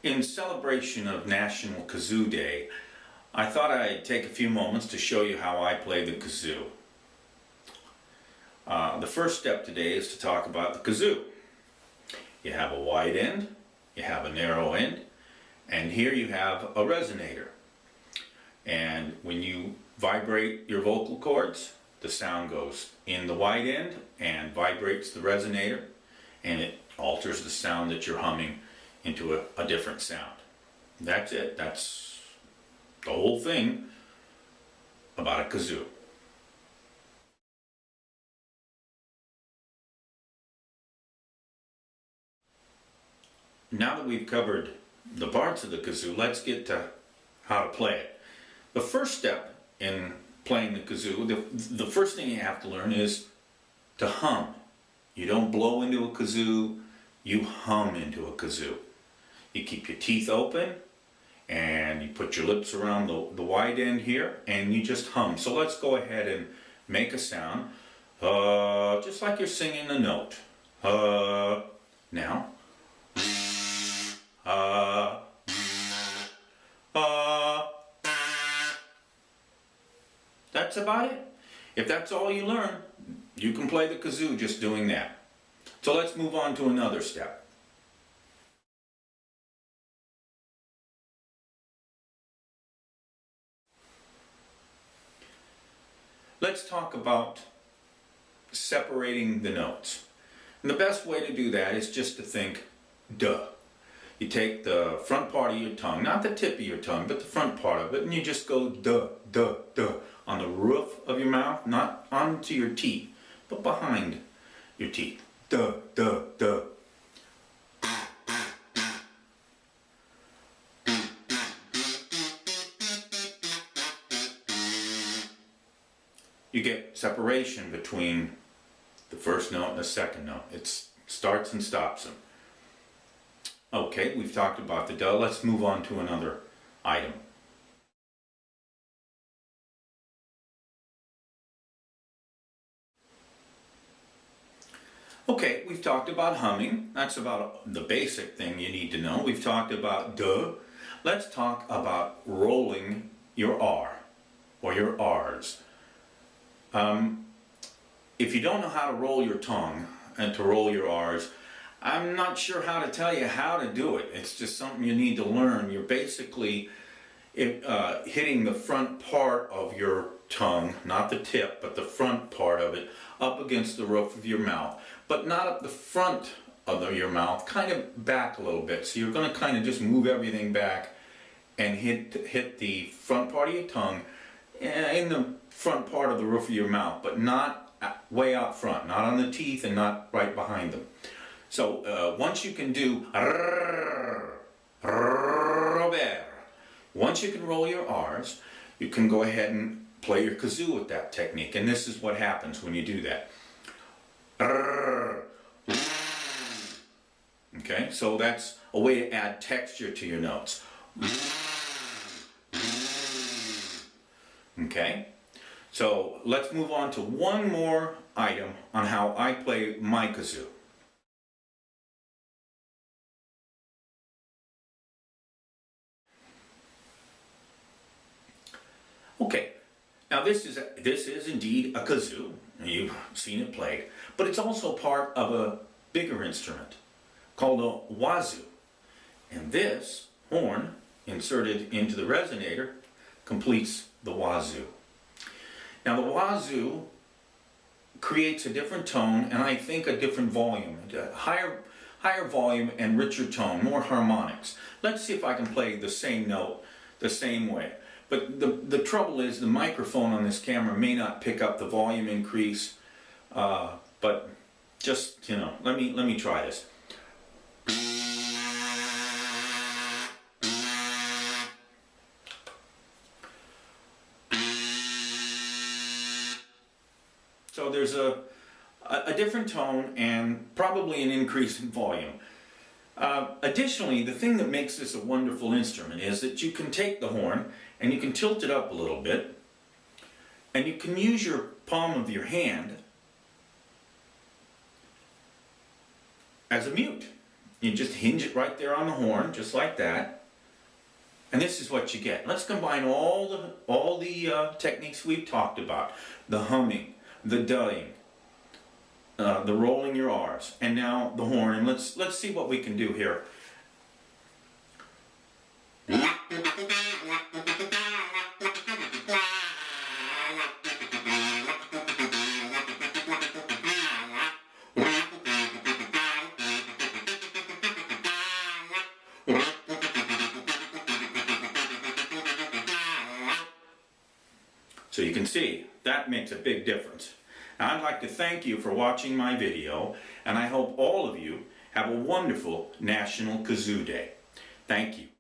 In celebration of National Kazoo Day, I thought I'd take a few moments to show you how I play the kazoo. The first step today is to talk about the kazoo. You have a wide end, you have a narrow end, and here you have a resonator. And when you vibrate your vocal cords, the sound goes in the wide end and vibrates the resonator, and it alters the sound that you're humming into a different sound. That's it. That's the whole thing about a kazoo. Now that we've covered the parts of the kazoo, let's get to how to play it. The first step in playing the kazoo, the first thing you have to learn is to hum. You don't blow into a kazoo, you hum into a kazoo. You keep your teeth open and you put your lips around the wide end here and you just hum. So let's go ahead and make a sound, just like you're singing a note. Now. That's about it. If that's all you learn, you can play the kazoo just doing that. So let's move on to another step. Let's talk about separating the notes. And the best way to do that is just to think duh. You take the front part of your tongue, not the tip of your tongue, but the front part of it, and you just go duh, duh, duh on the roof of your mouth, not onto your teeth, but behind your teeth. Duh, duh, duh. You get separation between the first note and the second note. It starts and stops them. Okay, we've talked about the duh. Let's move on to another item. Okay, we've talked about humming. That's about the basic thing you need to know. We've talked about duh. Let's talk about rolling your R or your R's. If you don't know how to roll your tongue and to roll your R's, I'm not sure how to tell you how to do it. It's just something you need to learn. You're basically hitting the front part of your tongue, not the tip, but the front part of it, up against the roof of your mouth. But not up the front of your mouth, kind of back a little bit. So you're going to kind of just move everything back and hit the front part of your tongue in the front part of the roof of your mouth, but not way out front, not on the teeth and not right behind them. So once you can do Robert, once you can roll your R's, you can go ahead and play your kazoo with that technique. And this is what happens when you do that. Okay, so that's a way to add texture to your notes. Okay, so let's move on to one more item on how I play my kazoo. Okay, now this is indeed a kazoo. You've seen it played, but it's also part of a bigger instrument called a wazoo. And this horn inserted into the resonator completes the wazoo. Now the wazoo creates a different tone and I think a different volume, a higher volume and richer tone, more harmonics. Let's see if I can play the same note the same way. But the trouble is the microphone on this camera may not pick up the volume increase, but just, you know, let me try this. So there's a different tone and probably an increase in volume. Additionally, the thing that makes this a wonderful instrument is that you can take the horn and you can tilt it up a little bit and you can use your palm of your hand as a mute. You just hinge it right there on the horn, just like that. And this is what you get. Let's combine all the techniques we've talked about. The humming, the dulling, the rolling your R's, and now the horn. And let's see what we can do here. So you can see, that makes a big difference. Now I'd like to thank you for watching my video, and I hope all of you have a wonderful National Kazoo Day. Thank you.